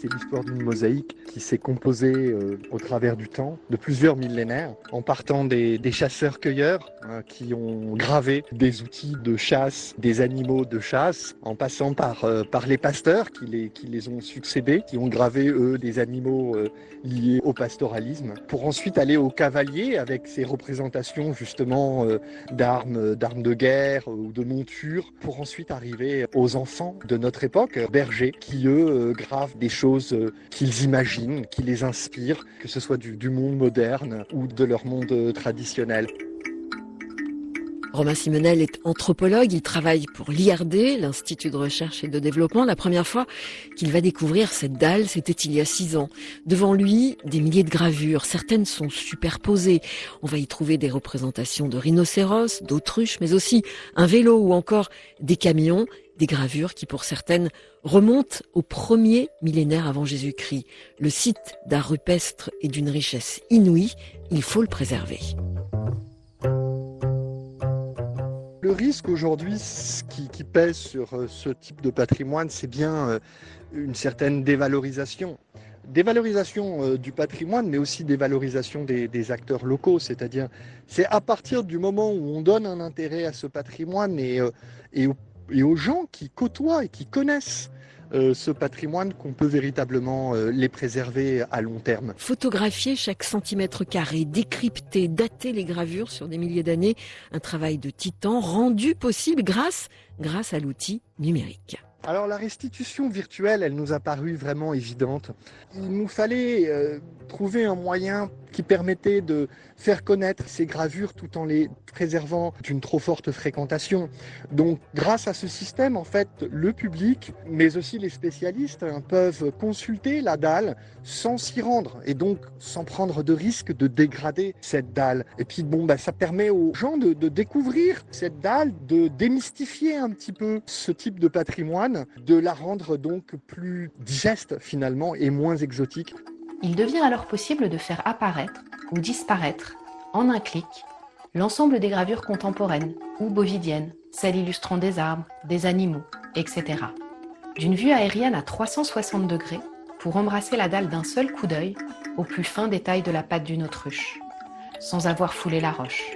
c'était l'histoire d'une mosaïque qui s'est composée au travers du temps, de plusieurs millénaires, en partant des chasseurs-cueilleurs qui ont gravé des outils de chasse, des animaux de chasse, en passant par les pasteurs qui les ont succédés, qui ont gravé, eux, des animaux liés au pastoralisme, pour ensuite aller aux cavaliers avec ces représentations justement d'armes de guerre ou de montures, pour ensuite arriver aux enfants de notre époque, bergers, qui eux gravent des choses qu'ils imaginent, qui les inspirent, que ce soit du monde moderne ou de leur monde traditionnel. Romain Simonel est anthropologue, il travaille pour l'IRD, l'Institut de recherche et de développement. La première fois qu'il va découvrir cette dalle, c'était il y a 6 ans. Devant lui, des milliers de gravures, certaines sont superposées. On va y trouver des représentations de rhinocéros, d'autruches, mais aussi un vélo ou encore des camions, des gravures qui pour certaines remontent au 1er millénaire avant Jésus-Christ. Le site d'art rupestre est d'une richesse inouïe, il faut le préserver. Le risque aujourd'hui qui pèse sur ce type de patrimoine, c'est bien une certaine dévalorisation. Dévalorisation du patrimoine, mais aussi dévalorisation des acteurs locaux. C'est-à-dire, c'est à partir du moment où on donne un intérêt à ce patrimoine et aux gens qui côtoient et qui connaissent ce patrimoine qu'on peut véritablement les préserver à long terme. Photographier chaque centimètre carré, décrypter, dater les gravures sur des milliers d'années, un travail de titan rendu possible grâce à l'outil numérique. Alors la restitution virtuelle, elle nous a paru vraiment évidente. Il nous fallait trouver un moyen qui permettait de faire connaître ces gravures tout en les préservant d'une trop forte fréquentation. Donc grâce à ce système, en fait, le public, mais aussi les spécialistes peuvent consulter la dalle sans s'y rendre et donc sans prendre de risque de dégrader cette dalle. Et puis ça permet aux gens de découvrir cette dalle, de démystifier un petit peu ce type de patrimoine, de la rendre donc plus digeste finalement et moins exotique. Il devient alors possible de faire apparaître ou disparaître, en un clic, l'ensemble des gravures contemporaines ou bovidiennes, celles illustrant des arbres, des animaux, etc. D'une vue aérienne à 360 degrés pour embrasser la dalle d'un seul coup d'œil au plus fin détail de la patte d'une autruche, sans avoir foulé la roche.